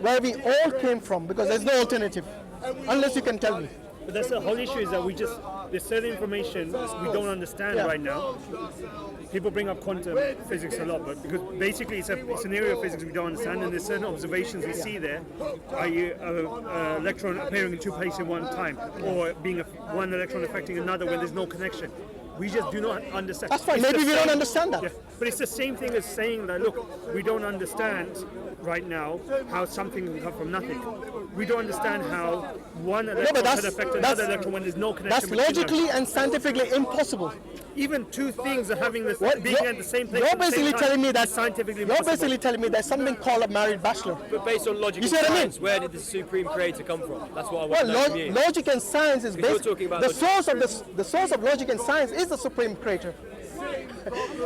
where we all came from, because there's no alternative, unless you can tell me. But that's the whole issue, is that there's certain information we don't understand right now. People bring up quantum physics a lot, but because basically it's an area of physics we don't understand, and there's certain observations we see there, i.e. an electron appearing in two places at one time, or being one electron affecting another when there's no connection. We just do not understand. That's fine. Maybe we don't understand that. Yeah, but it's the same thing as saying that, look, we don't understand right now how something can come from nothing. We don't understand how one electron can affect another electron when there's no connection. That's logically and scientifically impossible. Even two things are having this being at the same place. You're basically telling me that scientifically. You're basically telling me there's something called a married bachelor. But based on logic and science, where did the supreme creator come from? That's what I want to know from you. Logic and science is based. The source of logic and science is the supreme creator.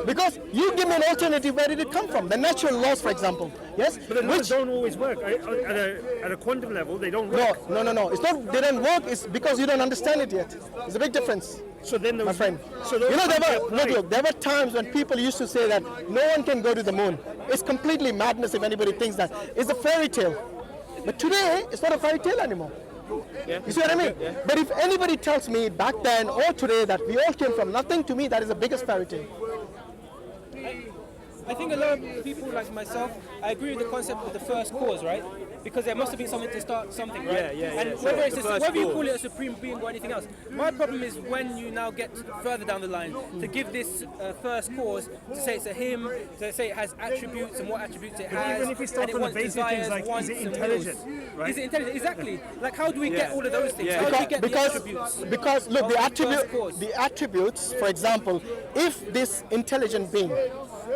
Because you give me an alternative, where did it come from? The natural laws, for example. Yes? But the laws don't always work. At a quantum level, they don't work. No. It's not they don't work, it's because you don't understand it yet. There's a big difference. So then, my friend. So there were times when people used to say that no one can go to the moon. It's completely madness if anybody thinks that. It's a fairy tale. But today, it's not a fairy tale anymore. Yeah. You see what I mean? Yeah. But if anybody tells me back then or today that we all came from nothing, to me that is the biggest fairy tale. I think a lot of people like myself, I agree with the concept of the first cause, right? Because there must have been something to start something, right? And whether you call it a supreme being or anything else, my problem is when you now get further down the line to give this first cause, to say it's a him, to say it has attributes and what attributes it has. Even if you start from the basic things like, is it intelligent? Right? Is it intelligent? Exactly. Like, how do we get all of those things? How do we get the attributes? Because look, the attributes, for example, if this intelligent being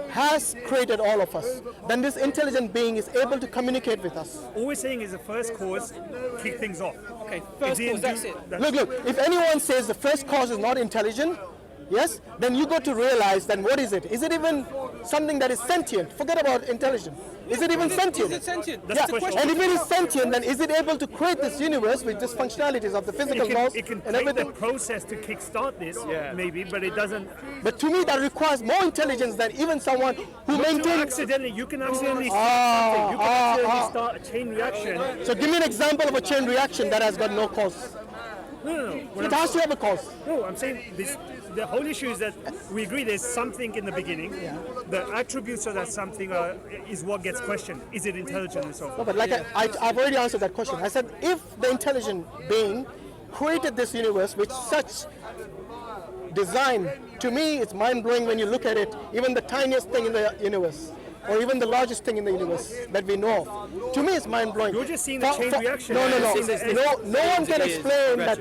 has created all of us, then this intelligent being is able to communicate with us. All we're saying is the first cause kick things off. Okay, first cause, that's it. Look, if anyone says the first cause is not intelligent, yes, then you got to realize then what is it? Is it even something that is sentient? Forget about intelligent. Is it even sentient? Is it sentient? Yeah. And if it is sentient, then is it able to create this universe with these functionalities of the physical laws and everything? It can take the process to kickstart this, maybe, but it doesn't. But to me, that requires more intelligence than even someone who maintains. You can accidentally start a chain reaction. So give me an example of a chain reaction that has got no cause. No. It has to have a cause. No, I'm saying this. The whole issue is that we agree there's something in the beginning. The attributes of that something is what gets questioned. Is it intelligent and so forth? No, but like I've already answered that question. I said if the intelligent being created this universe with such design, to me it's mind-blowing when you look at it, even the tiniest thing in the universe, or even the largest thing in the universe that we know of. To me it's mind-blowing. You're just seeing the chain reaction. No one can explain that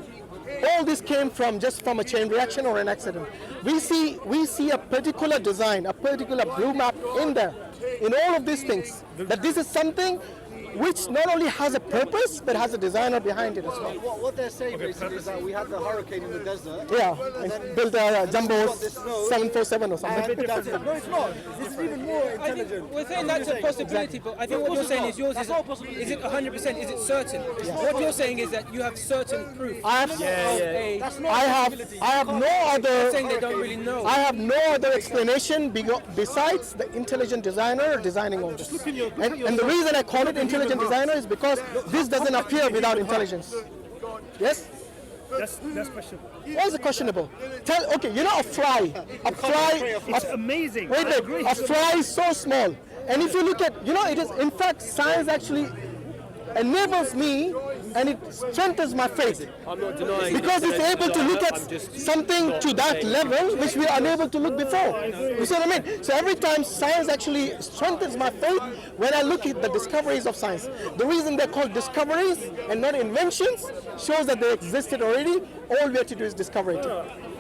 all this came from just from a chain reaction or an accident. We see a particular design, a particular blue map in there, in all of these things, that this is something which not only has a purpose, but has a designer behind it as well. What they're saying basically is that we had the hurricane in the desert. Yeah, and built a jumbo 747 or something. No, it's not. This is even more intelligent. We're saying that's a possibility, but I think what you're saying is yours is it 100%? Is it certain? What you're saying is that you have certain proof. I have no other. You're saying they don't really know. I have no other explanation besides the intelligent designer designing all this. And the reason I call it intelligent designer is because this doesn't appear without intelligence. Yes? That's questionable. Why is it questionable? Okay, you know a fly. It's amazing. Wait, a fly is so small. And if you look at, it is, in fact, science actually enables me and it strengthens my faith. I'm not denying because it's able to look at something to that level which we are unable to look before. You see what I mean? So every time science actually strengthens my faith when I look at the discoveries of science. The reason they're called discoveries and not inventions shows that they existed already. All we have to do is discover it.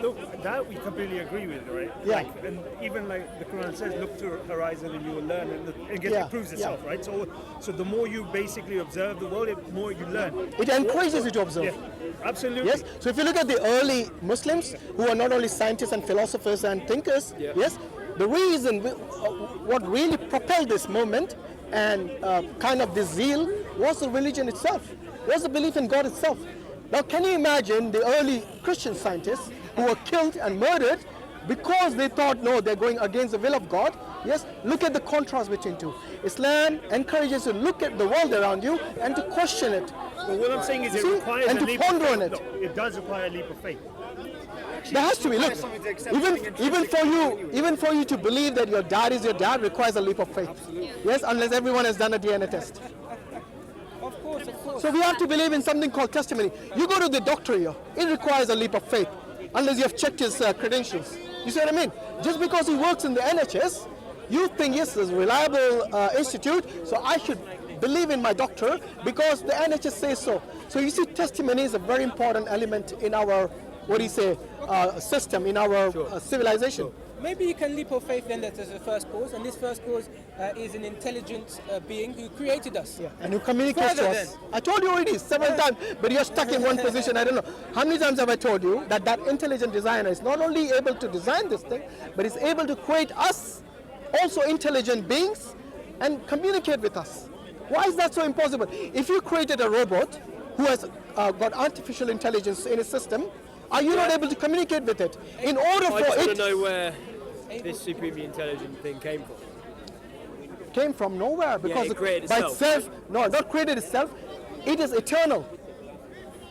Look, that we completely agree with, right? Yeah. And even like the Quran says, look to the horizon and you will learn, and it proves itself, right? So the more you basically observe the world, the more you learn. It encourages you to observe. Yeah, absolutely. Yes. So if you look at the early Muslims, who are not only scientists and philosophers and thinkers, yes, the reason, what really propelled this movement and kind of this zeal was the religion itself, was the belief in God itself. Now, can you imagine the early Christian scientists who were killed and murdered because they thought, no, they're going against the will of God, Yes, look at the contrast between two. Islam encourages you to look at the world around you and to question it. Well, what I'm saying is it requires and a to leap ponder of on faith. it. No, it does require a leap of faith. There has to be. Look, even for you to believe that your dad is your dad requires a leap of faith. Absolutely. Yes, unless everyone has done a DNA test. Of course, of course. So we have to believe in something called testimony. You go to the doctor here, it requires a leap of faith, unless you have checked his credentials. You see what I mean? Just because he works in the NHS, you think, yes, it's a reliable institute, so I should believe in my doctor because the NHS says so. So you see, testimony is a very important element in our, system, in our civilization. Sure. Maybe you can leap of faith then that as a first cause, and this first cause is an intelligent being who created us. Yeah. And who communicates to us. I told you already several times, but you're stuck in one position. I don't know. How many times have I told you that that intelligent designer is not only able to design this thing, but is able to create us, also intelligent beings, and communicate with us. Why is that so impossible? If you created a robot who has got artificial intelligence in a system, are you not able to communicate with it? In order for I just it want to know where this supremely intelligent thing came from. Came from nowhere because it created by itself. itself, no, not created itself. It is eternal.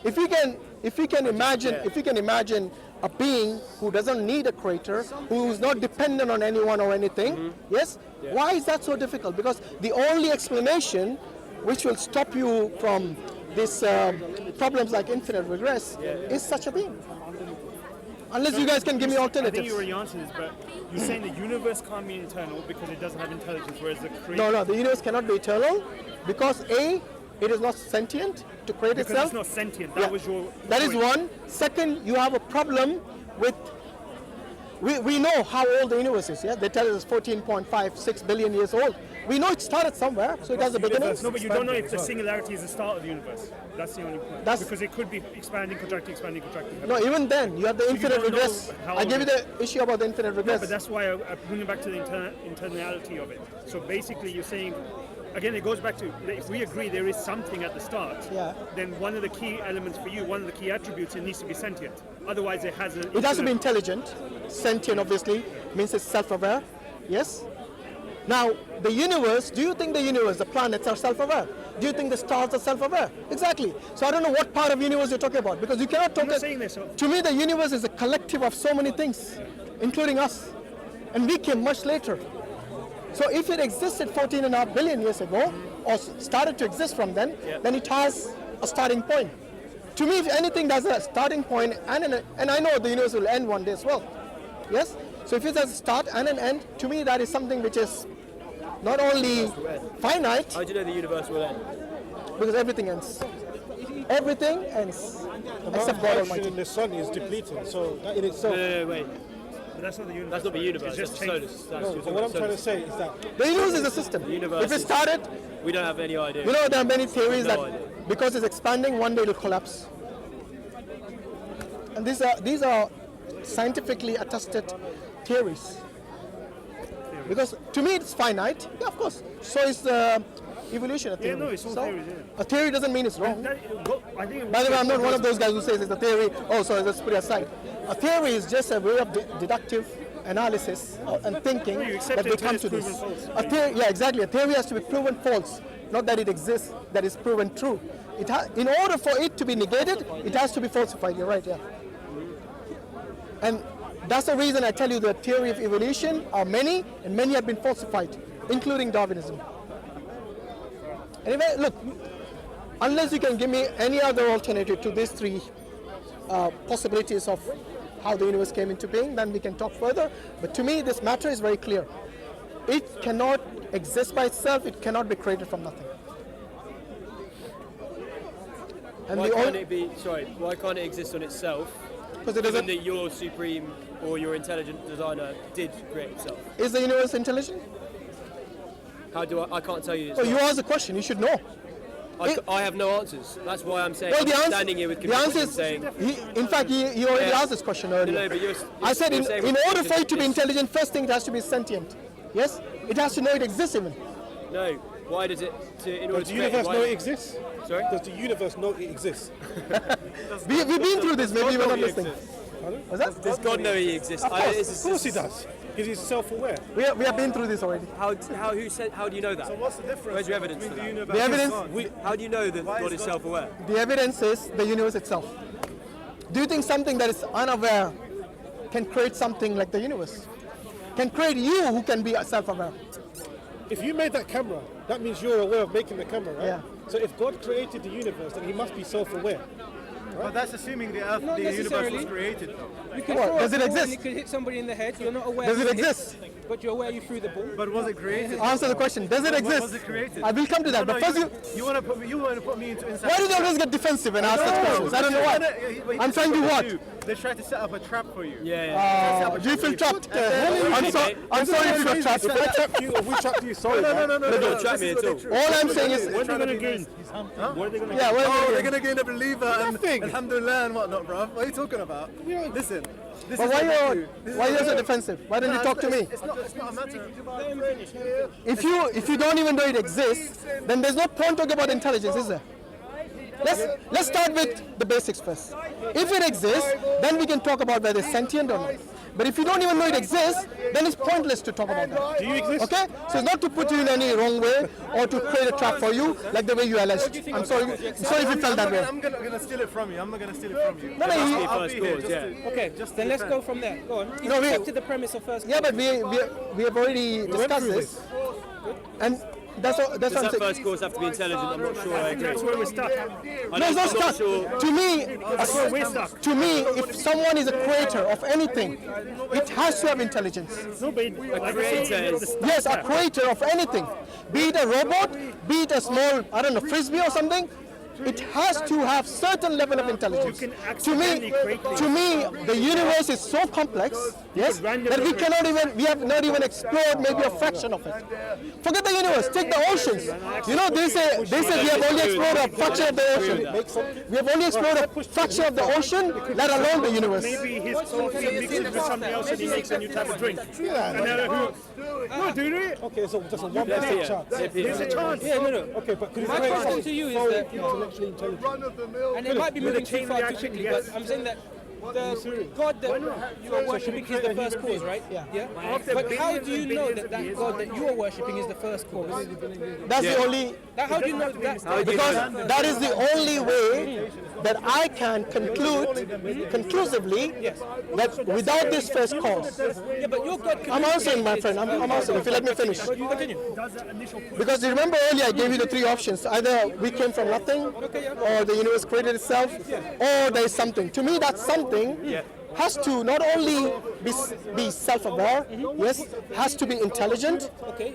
If we can imagine a being who doesn't need a creator, who is not dependent on anyone or anything, yes. Yeah. Why is that so difficult? Because the only explanation which will stop you from these problems like infinite regress is such a being. Unless you guys can give me alternatives. I think you already answered this, but you're saying the universe can't be eternal because it doesn't have intelligence, whereas the creator... No, the universe cannot be eternal because A, it is not sentient to create because itself. It's not sentient. That was your... That is one. Second, you have a problem with... We know how old the universe is, yeah? They tell us it's 14.56 billion years old. We know it started somewhere, so it has a beginning. No, but you don't know if the singularity is the start of the universe. That's the only point. Because it could be expanding, contracting, expanding, contracting. No, even then, you have the infinite regress. I gave you the issue about the infinite regress. No, but that's why I bring it back to the internality of it. So basically, you're saying, again, it goes back to, if we agree there is something at the start, then one of the key elements for you, one of the key attributes, it needs to be sentient. Otherwise, it has a... It has to be intelligent. Sentient, obviously, means it's self-aware. Yes? Now, the universe, do you think the universe, the planets are self-aware? Do you think the stars are self-aware? Exactly. So I don't know what part of universe you're talking about, because you cannot talk... To me, the universe is a collective of so many things, including us. And we came much later. So if it existed 14.5 billion years ago, or started to exist from then it has a starting point. To me, if anything, there's a starting point and I know the universe will end one day as well. Yes? So if it has a start and an end, to me that is something which is not only finite. How do you know the universe will end? Because everything ends. Everything ends. Except God Almighty. In the sun is depleting, so that in itself... Wait. But that's not the universe. That's not the universe. It's just what I'm trying to say is that... The universe is a system. If it started... We don't have any idea. You know, there are many theories that because it's expanding, one day it will collapse. And these are scientifically attested theories. Because to me it's finite. Yeah, of course. So is evolution a theory. Yeah, no, it's all theories, A theory doesn't mean it's wrong. I think By the way, I'm not one of those guys who says it's a theory. Oh, sorry, let's put it aside. A theory is just a way of deductive analysis and thinking that we come to this. A theory, yeah, exactly. A theory has to be proven false, not that it exists, that is proven true. In order for it to be negated, it has to be falsified. You're right, yeah. And that's the reason I tell you the theory of evolution are many, and many have been falsified, including Darwinism. Anyway, look, unless you can give me any other alternative to these three possibilities of how the universe came into being, then we can talk further. But to me, this matter is very clear. It cannot exist by itself. It cannot be created from nothing. And why can't it exist on itself? Because it doesn't. That your supreme or your intelligent designer did create itself. Is the universe intelligent? How do I can't tell you. Well, you asked the question. You should know. I have no answers. That's why I'm saying. Well, I'm standing here with conviction. The answer is saying. In fact, he already asked this question earlier. No, but I said in order for it to be intelligent, first thing it has to be sentient. Yes, it has to know it exists even. No. Why does it? Does the universe know it exists? Sorry. Does the universe know it exists? We've been through this. Maybe we're not listening. Does God know He exists? Of course he does. Because he's self-aware. We have been through this already. How do you know that? So what's the difference? Where's your evidence for that? The evidence. How do you know that God is self-aware? The evidence is the universe itself. Do you think something that is unaware can create something like the universe? Can create you who can be self-aware? If you made that camera, that means you're aware of making the camera, right? Yeah. So if God created the universe, then he must be self-aware. But that's assuming the Earth, Not the universe necessarily. was created. You can What? throw a Does it ball exist? and you can hit somebody in the head. You're not aware. Does who it hit, exist? But you're aware you threw the ball. But was it created? Answer the question. Does it exist? Was it created? I will come to that. No, But first, you want to put me into inside. why do they always get defensive and ask such questions? I don't know why. I'm trying to what? They try to set up a trap for you. Do you feel trapped? I'm sorry if you got trapped. If I trap you or we trap you, sorry. No. Don't trap me at all. All I'm saying is, What are they going to gain? What are they going to yeah, Oh, well, they're gonna gain a believer and Nothing. alhamdulillah and whatnot, bro. What are you talking about? Listen, this but is why what you they do. why you're so defensive? Why don't you talk to me? It's not a matter. If you don't even know it exists, then there's no point talking about intelligence, is there? Let's start with the basics first. If it exists, then we can talk about whether it's sentient or not. But if you don't even know it exists, then it's pointless to talk about that. Do you exist? Okay? So it's not to put you in any wrong way or to create a trap for you, like the way you alleged. I'm sorry if you felt that way. I'm gonna steal it from you. I'm not gonna steal it from you. No, you- I'll be here First just cause, to- Okay, then let's go from there. Go on. You No, we- accepted the premise of first. Yeah, but we have already discussed this. And that's what I'm Does that saying. first cause have to be intelligent? I'm not sure I agree. That's where we're stuck. No, it's not I'm not stuck. sure. To me, That's where we're stuck. to me, if someone is a creator of anything, it has to have intelligence. No, but like creator is- Yes, a creator of anything, be it a robot, be it a small, I don't know, frisbee or something, it has to have certain level of intelligence. You can To me, accidentally create things. to me, the universe is so complex, yes, that we have not even explored maybe a fraction of it. Forget the universe, take the oceans. You know, they say we have only explored a fraction of the ocean. We have only explored a fraction of the ocean, let alone the universe. maybe his coffee mixes with something else and he makes a new type of drink. And no, do it. Okay, so just a 1% chance. There's a chance. Yeah, no. Okay, but could you My create question something to you is so that, intellectually intelligent? and it might be moving too chain far too reaction, quickly, yes. but I'm saying that the God that you are worshipping is the first cause, right? Yeah. But how do you know that that God that you are worshipping is the first cause? That's the only, How do you know that's the because that is the only way that I can conclude conclusively that without this first cause. Yeah, but your God can I'm answering, my friend. I'm answering. If you let me finish. continue. Because you remember earlier I gave you the three options. Either we came from nothing, or the universe created itself, or there is something. To me, that something has to not only be self-aware, yes, has to be intelligent,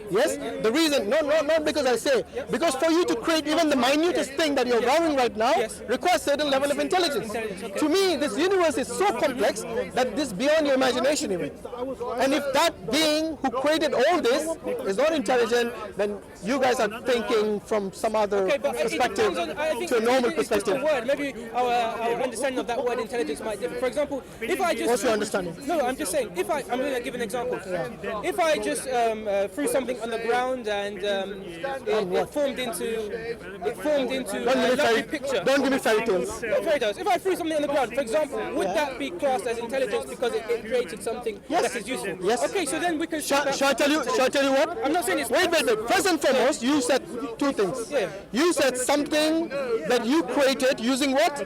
yes. The reason, not because I say, because for you to create even the minutest thing that you're drawing right now requires certain level of intelligence. To me, this universe is so complex that this is beyond your imagination even. And if that being who created all this is not intelligent, then you guys are thinking from some other perspective to a normal perspective. Word. Maybe our understanding of that word intelligence might differ. For example, if I just What's your understanding? No, I'm just saying. I'm going to give an example. If I just threw something on the ground and it formed into a lovely picture. Don't give me fairy tales. Not fairy tales. If I threw something on the ground, for example, would that be classed as intelligence because it created something that is useful? Yes. Okay, so then we can. Shall I tell you what? I'm not saying it's. Wait. First and foremost, you said two things. Yeah. You said something that you created using what?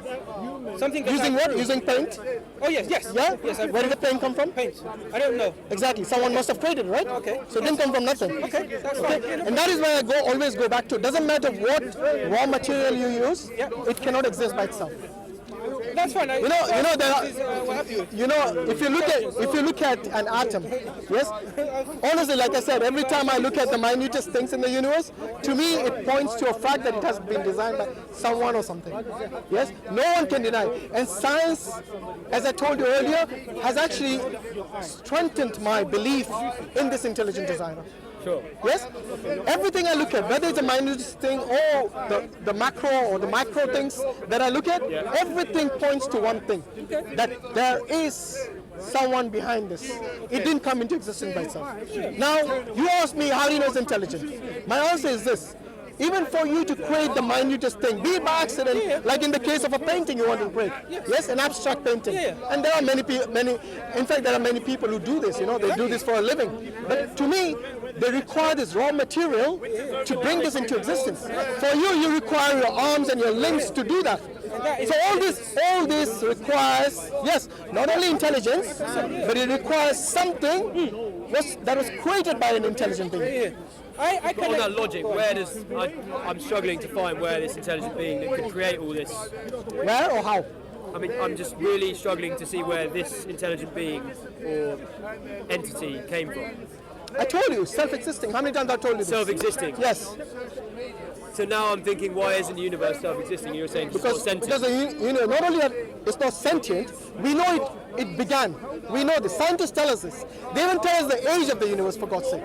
Something that Using I what? threw. Using paint? Oh yes. Yeah? Yes. Where did the paint come from? Paint. I don't know. Exactly. Someone must have created it, right? Okay. So it didn't come from nothing. Okay, that's fine. And that is why I always go back to. It doesn't matter what raw material you use, it cannot exist by itself. That's fine. You know there are, This is what happened. you know, if you look at an atom, yes, honestly, like I said, every time I look at the minutest things in the universe, to me it points to a fact that it has been designed by someone or something. Yes, no one can deny. And science, as I told you earlier, has actually strengthened my belief in this intelligent designer. Sure. Yes? Everything I look at, whether it's the minutest thing or the macro or the micro things that I look at, everything points to one thing, that there is someone behind this. It didn't come into existence by itself. Now, you ask me how do you know it's intelligent? My answer is this. even for you to create the minutest thing, be it by accident, like in the case of a painting you want to create, yes, an abstract painting, and there are many, in fact, there are many people who do this. They do this for a living. But to me, they require this raw material to bring this into existence. For you, you require your arms and your limbs to do that. So all this requires, yes, not only intelligence, but it requires something that was created by an intelligent being. But on that logic, I'm struggling to find where this intelligent being that could create all this. Where or how? I mean, I'm just really struggling to see where this intelligent being or entity came from. I told you, self-existing. How many times I told you this? Self-existing? Yes. So now I'm thinking, why isn't the universe self-existing? You were saying it's not sentient. Because not only that it's not sentient, we know it began. We know this. Scientists tell us this. They even tell us the age of the universe, for God's sake.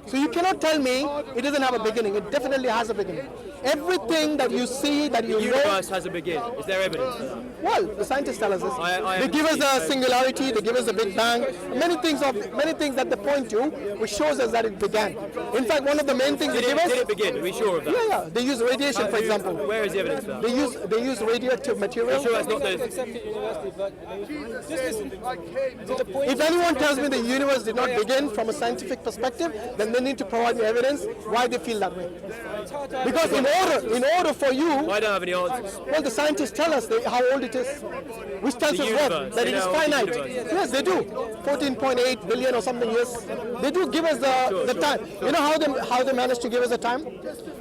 So you cannot tell me it doesn't have a beginning. It definitely has a beginning. Everything that you see, that you know... The universe has a beginning. Is there evidence? Well, the scientists tell us this. They give us the singularity, they give us the Big Bang, many things that they point to, which shows us that it began. In fact, one of the main things they give us... Did it begin? Are we sure of that? Yeah. They use radiation, for example. Where is the evidence for that? They use radioactive material. Are you sure that's not the... If anyone tells me the universe did not begin from a scientific perspective, then they need to provide me evidence why they feel that way. Because in order for you... I don't have any answers. Well, the scientists tell us how old it is, which tells us what? That it is finite. Yes, they do. 14.8 billion or something years. They do give us the time. You know how they managed to give us the time?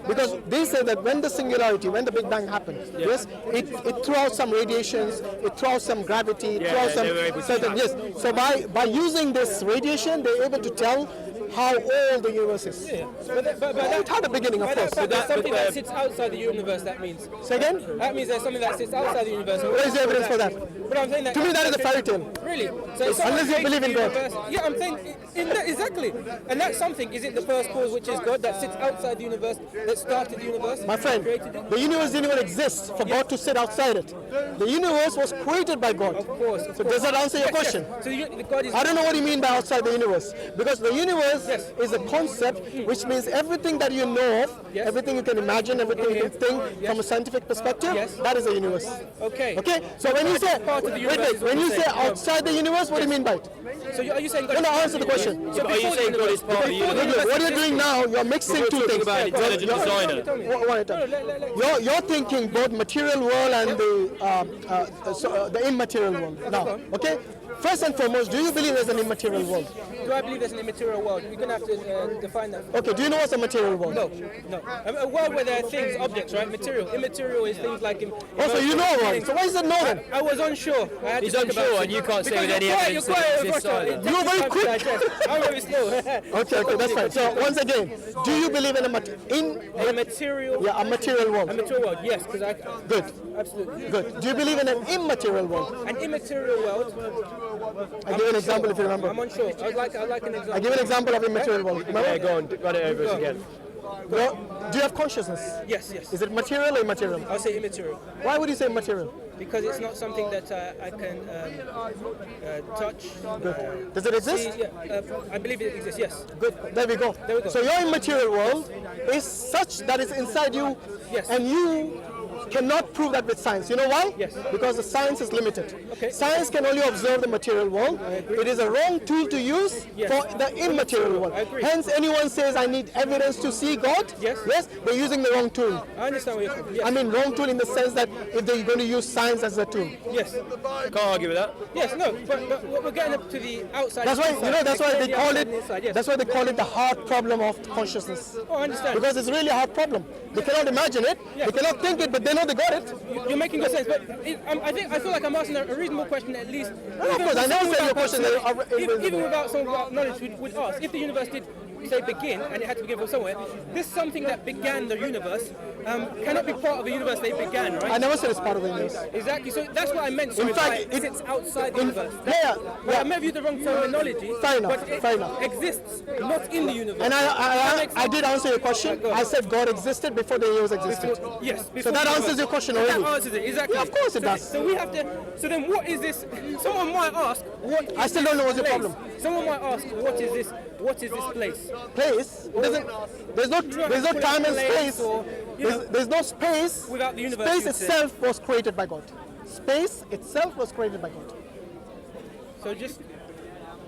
Because they say that when the singularity, when the Big Bang happened, yes, it threw out some radiations, it threw out some gravity, it threw out some certain, yes. So by using this radiation, they're able to tell how old the universe is. But it had a beginning, of course. There's something that sits outside the universe, that means. Say again? That means there's something that sits outside the universe. Where is the evidence for that? But I'm saying that... To me, that is a fairy tale. Really? So unless you believe in God. Yeah, I'm saying, exactly. And that's something, is it the first cause, which is God, that sits outside the universe, that started the universe? My friend, the universe didn't even exist for God to sit outside it. The universe was created by God. Of course. So does that answer your question? So God is... I don't know what you mean by outside the universe. Because the universe is a concept, which means everything that you know of, everything you can imagine, everything you can think from a scientific perspective, that is the universe. Okay. Okay? So when you say, when you say outside the universe, what do you mean by it? So are you saying God No, answer the question. So are you saying God is part of the universe? What you're doing now, you're mixing two things. About intelligent designer. You're thinking both material world and the immaterial world. Now, okay? First and foremost, do you believe there's an immaterial world? Do I believe there's an immaterial world? You're going to have to define that. Okay, do you know what's a material world? No. A world where there are things, objects, right? Material. Immaterial is things like... Oh, so you know one. So why is it no then? I was unsure. He's unsure and you can't say with any evidence that it exists either. You're very quick. I'm very slow. Okay, that's fine. So once again, do you believe in a material... Yeah, a material world. A material world, yes. Good. Absolutely. Good. Do you believe in an immaterial world? An immaterial world... I give an example if you remember. I'm unsure. I'd like an example. I give an example of immaterial world. Yeah, go on, run it over us again. Do you have consciousness? Yes. Is it material or immaterial? I'll say immaterial. Why would you say immaterial? Because it's not something that I can touch. Good. Does it exist? See, I believe it exists, yes. Good. There we go. So your immaterial world is such that it's inside you, and you cannot prove that with science. You know why? Yes. Because the science is limited. Okay. Science can only observe the material world. It is a wrong tool to use for the immaterial world. Hence, anyone says, I need evidence to see God. Yes. They're using the wrong tool. I understand what you're saying. Yes. I mean, wrong tool in the sense that if they're going to use science as a tool. Yes. Can't argue with that. Yes, no, but we're getting up to the outside. That's why, that's why they call it. Yes. That's why they call it the hard problem of consciousness. Oh, I understand. Because it's really a hard problem. They cannot imagine it. They cannot think it, but they know they got it. You're making good sense, but I feel like I'm asking a reasonable question at least. No, of course, I never said your question. Even without some knowledge, we'd ask if the universe did say begin, and it had to begin from somewhere. This something that began the universe cannot be part of the universe they began, right? I never said it's part of the universe. Exactly. So that's what I meant. So in fact, it sits outside the universe. I may have used the wrong terminology. Fair enough. But it fair enough. exists not in the universe. And I did answer your question. I said God existed before the universe existed. Yes. So that answers your question already. That answers it, exactly. Yeah, of course it does. So we have to. So then, what is this? Someone might ask, what? I still don't know what's the problem. Someone might ask, what is this what is this place? Place. It doesn't. There's no time and space. Or, There's no space. Without the universe, Space you'd say. itself was created by God. Space itself was created by God. So just,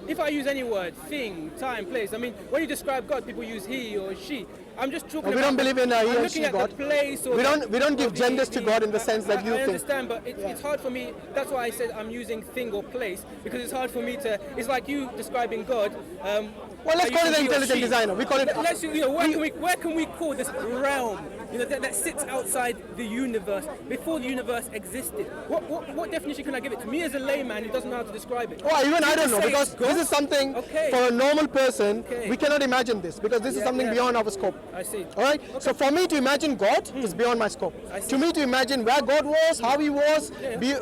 if I use any word, thing, time, place, I mean, when you describe God, people use he or she. I'm just talking We about... don't believe in he I'm or looking she at God. the place or We don't give or genders to God in the sense that you I think. understand, but it's hard for me. That's why I said I'm using thing or place, because it's hard for me to... It's like you describing God. Well, let's call it an intelligent designer. We call it... Let's, where can we call this realm, that sits outside the universe, before the universe existed? What definition can I give it to me as a layman who doesn't know how to describe it? Well, even I don't know, say because it's God? this is something Okay. for a normal person, Okay. we cannot imagine this, because this is something beyond our scope. I see. All right? So for me to imagine God is beyond my scope. see. To me to imagine where God was, how he was,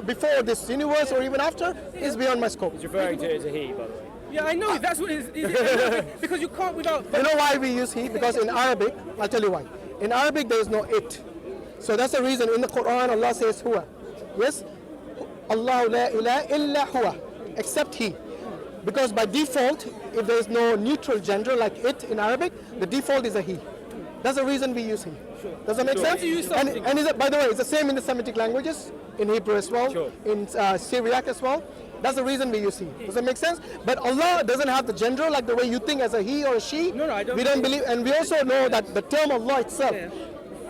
before this universe or even after, is beyond my scope. He's referring to it as a he, by the way. Yeah, I know. That's what it is. Because you can't without... You know why we use he? Because in Arabic, I'll tell you why. In Arabic, there is no it. So that's the reason in the Quran, Allah says huwa. Yes? Allah la ilaha illa huwa. Except he. Because by default, if there is no neutral gender like it in Arabic, the default is a he. That's the reason we use he. Does that make sense? You use And, something. and is it, by the way, it's the same in the Semitic languages, in Hebrew as well, Sure. in Syriac as well. That's the reason we use he. Does that make sense? But Allah doesn't have the gender like the way you think as a he or a she. No, I don't We don't believe- believe, and we also know that the term Allah itself Yeah.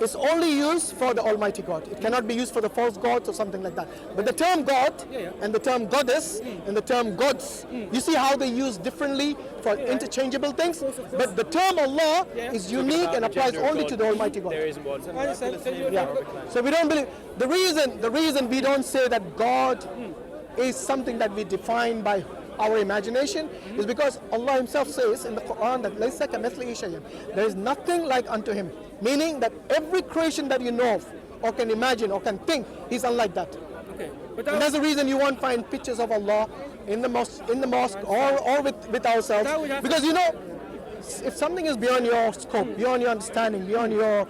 is only used for the Almighty God. It cannot be used for the false gods or something like that. But the term God and the term goddess and the term gods, you see how they use differently for interchangeable things. But the term Allah is unique and applies Gender of only God, to the Almighty God. There isn't one. I understand. So you're- Yeah. So we don't believe. The reason we don't say that God is something that we define by our imagination is because Allah Himself says in the Quran that "Laysa kamithlihi shay'un." There is nothing like unto Him. Meaning that every creation that you know of, or can imagine, or can think, He's unlike that. Okay. But And that, that's the reason you won't find pictures of Allah in the mosque, or with ourselves, That would have because you know. If something is beyond your scope, beyond your understanding, beyond your,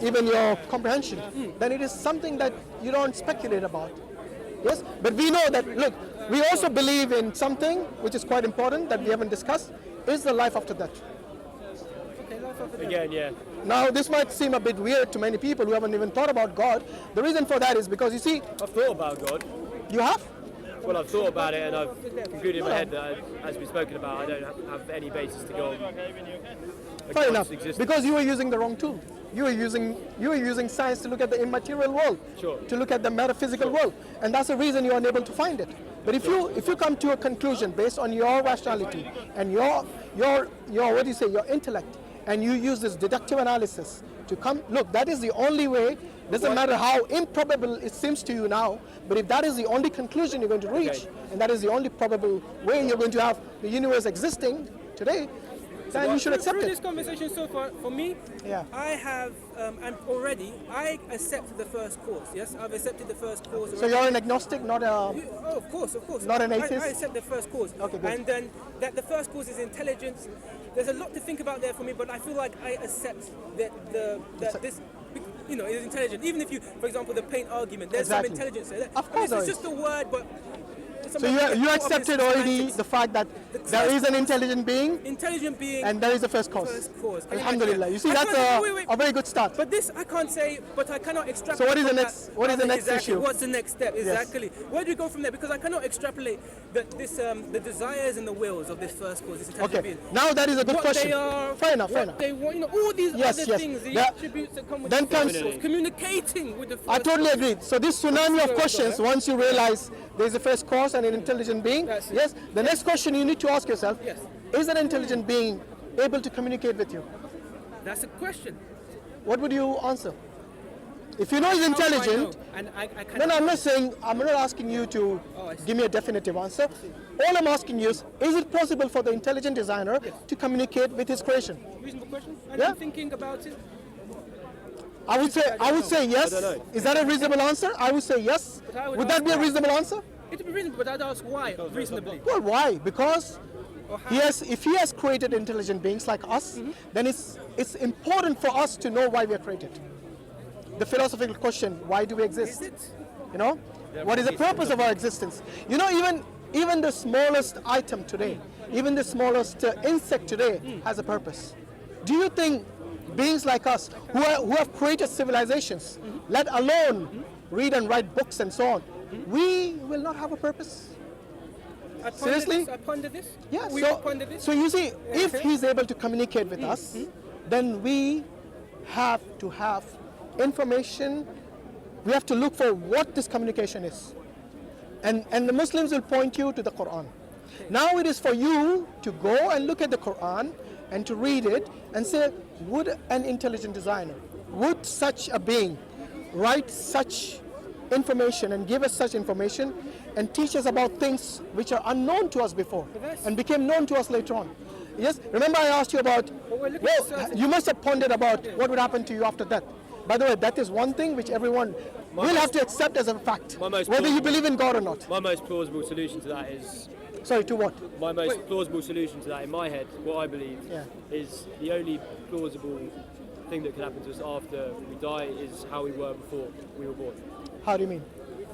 even your comprehension, then it is something that you don't speculate about. Yes, but we know that. Look, we also believe in something which is quite important that we haven't discussed: is the life after death. Again, yeah. Now, this might seem a bit weird to many people who haven't even thought about God. The reason for that is because you see, I've thought about God. you have. Well, I've thought about it and I've concluded in my head that, as we've spoken about, I don't have any basis to go on. Fair enough, Existence. because you were using the wrong tool. You were using science to look at the immaterial world, Sure. to look at the metaphysical world, and that's the reason you're unable to find it. But if you come to a conclusion based on your rationality and your what do you say, your intellect, and you use this deductive analysis to come, look, that is the only way. Doesn't matter how improbable it seems to you now, but if that is the only conclusion you're going to reach, and that is the only probable way you're going to have the universe existing today, then you should accept through this it. conversation so far, for me, Yeah. I have, and already, I accept the first course. Yes, I've accepted the first course. So you're an agnostic, not a. Oh, of course. Not an atheist? I accept the first cause. Okay, good. And then that the first cause is intelligence. There's a lot to think about there for me, but I feel like I accept that this, is intelligent. Even if you, for example, the paint argument, there's Exactly. some intelligence there. Of course there it's is. just a word, but. So you accepted already the fact that there is an intelligent being intelligent being and there is a first cause. first cause. Can you Alhamdulillah. imagine You see, that? that's Wait. a very good start. But this I can't say, but I cannot extrapolate. So what is the from next- that. what is the next Exactly. issue? What's the next step? Exactly. Where do we go from there? Because I cannot extrapolate the desires and the wills of this first cause, this intelligent Okay. being. Now that is a good What question. they are, Fair enough. what they want, all these Yes, other yes. things, the That- attributes that come with then the first comes- cause, communicating with the first I totally cause. agree. So this tsunami of questions, once you realize there is a first cause and an intelligent being, That's it. yes, the next question you need to ask yourself, Yes. is an intelligent being able to communicate with you? That's a question. What would you answer? If you know he's How do I intelligent, know? And I no, cannot. I'm not saying, I'm not asking you to Oh, I see. give me a definitive answer. All I'm asking you is it possible for the intelligent designer to communicate with his creation? Reasonable question. And Yeah. I'm thinking about it. I would say yes. I don't know. Is that a reasonable answer? I would say yes. But I would Would that ask be a why. reasonable answer? It would be reasonable, but I'd ask why reasonably. Well, why? Because Or how? if he has created intelligent beings like us, then it's important for us to know why we are created. The philosophical question, why do we exist? Is it? You know? What is the purpose of our existence? You know, even the smallest item today, even the smallest insect today has a purpose. Do you think beings like us who have created civilizations, let alone read and write books and so on, we will not have a purpose? Seriously? I ponder this. Yeah, We will ponder this. so you see, if he's able to communicate with us, then we have to have information. We have to look for what this communication is. And the Muslims will point you to the Quran. Now it is for you to go and look at the Quran and to read it and say, would an intelligent designer, would such a being write such information and give us such information and teach us about things which are unknown to us before and became known to us later on? Yes, remember I asked you about, you must have pondered about what would happen to you after death. By the way, that is one thing which everyone will have to accept as a fact, whether you believe in God or not. My most plausible solution to that is... Sorry, to what? My most plausible solution to that, in my head, what I believe, is the only plausible thing that can happen to us after we die is how we were before we were born. How do you mean?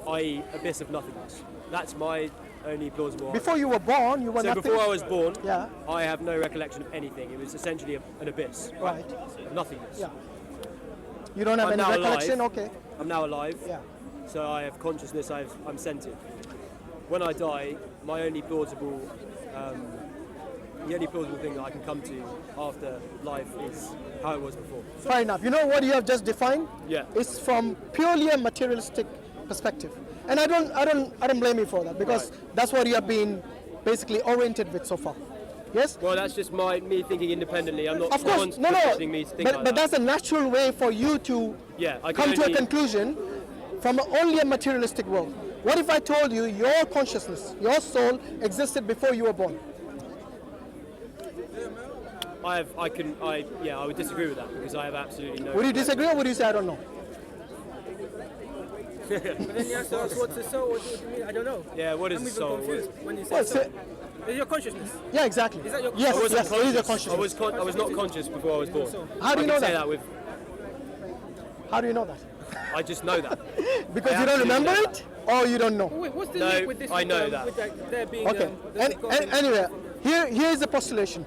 I.e. abyss of nothingness. That's my only plausible Before you were born, you were So nothing? before I was born, Yeah. I have no recollection of anything. It was essentially an abyss. Right. Nothingness. Yeah. You don't have I'm any now recollection? alive. Okay. I'm now alive. Yeah. So I have consciousness, I'm sentient. When I die, my only plausible, the only plausible thing that I can come to after life is how it was before. Fair enough. You know what you have just defined? Yeah. It's from purely a materialistic perspective. And I don't blame you for that, because that's what you have been basically oriented with so far. Yes? Well, that's just me thinking independently. I'm not Of course, no, conditioning me to think like but that. that's a natural way for you to I come can to a only- conclusion from only a materialistic world. What if I told you your consciousness, your soul existed before you were born? I would disagree with that because I have absolutely no. Would you disagree, or would you say I don't know? But then you have to ask what's the soul, what do you mean? I don't know. Yeah, what is I'm the even soul? confused when you say Well, soul. Is your consciousness? Yeah, exactly. Is that your- Yes, I wasn't yes, it is your conscious. consciousness. I was not conscious before I was born. How do you know I can say that? that with. How do you know that? I just know that. Because I you don't absolutely remember know it, or you don't know? Wait, what's the No, link with this? I know with, that. With like, there being, Okay. there's a God in- Anyway, here is the postulation.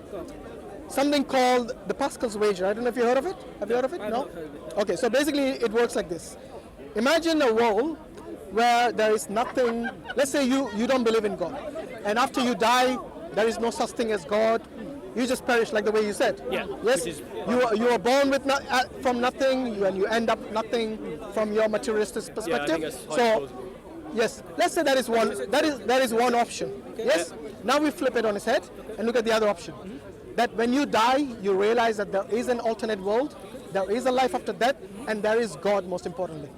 Something called the Pascal's wager. I don't know if you heard of it. Have you heard of it? I've No? not heard of it. Okay, so basically it works like this. Imagine a world where there is nothing. Let's say you don't believe in God, and after you die, there is no such thing as God. You just perish, like the way you said. Yeah, Yes. which is- You are born with from nothing, and you end up nothing from your materialistic Yeah, I perspective. think that's highly So, plausible. yes, let's say that is one. That is one option. Yes. Now we flip it on its head and look at the other option. That when you die, you realize that there is an alternate world, there is a life after death, and there is God, most importantly.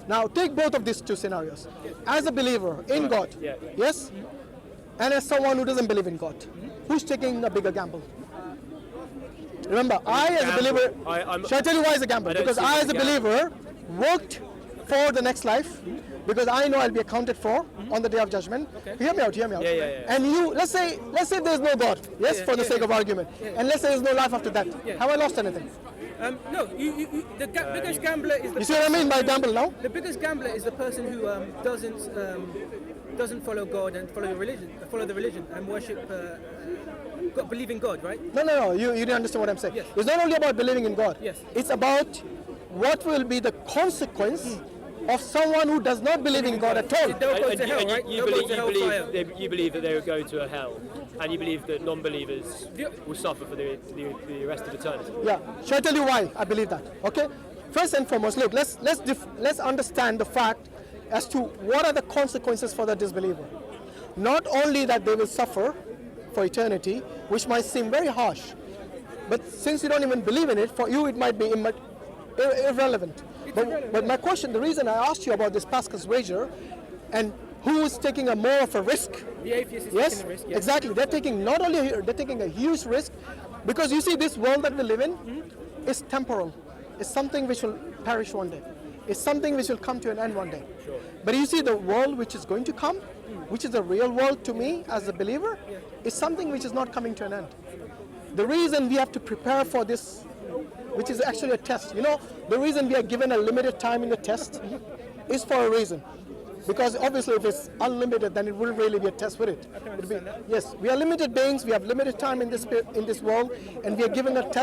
Now take both of these two scenarios. As a believer in God, Yeah. yes, and as someone who doesn't believe in God, who's taking a bigger gamble? Remember, I as a Gamble. believer, I'm- shall I tell you why it's a gamble? I don't Because see it I as as a a believer worked for the next life, because I know I'll be accounted for on the day of judgment. Hear me out, hear me out. Yeah. And you, let's say there's no God, yes, for the sake of argument, and let's say there's no life after that. Have I lost anything? No, the biggest gambler is the You see what I mean by gamble now? The biggest gambler is the person who doesn't follow God and follow the religion and worship, God, believe in God, right? No, you didn't understand what I'm saying. Yes. It's not only about believing in God. Yes. It's about what will be the consequence of someone who does not believe in God at all. They'll go to hell, right? You They'll go to hellfire. believe that they would go to a hell, and you believe that non-believers will suffer for the rest of eternity. Yeah. Shall I tell you why I believe that? Okay. First and foremost, look, let's understand the fact as to what are the consequences for the disbeliever. Not only that they will suffer for eternity, which might seem very harsh, but since you don't even believe in it, for you it might be irrelevant. But my question, the reason I asked you about this Pascal's wager, and who is taking a more of a risk? The atheist is Yes, taking a risk. exactly. They're taking they're taking a huge risk, because you see this world that we live in is temporal. It's something which will perish one day. It's something which will come to an end one day. Sure. But you see the world which is going to come, which is the real world to me as a believer, is something which is not coming to an end. The reason we have to prepare for this, which is actually a test, the reason we are given a limited time in the test is for a reason. Because obviously if it's unlimited, then it wouldn't really be a test, would it? I can understand that. Yes, we are limited beings, we have limited time in this world, and we are given a test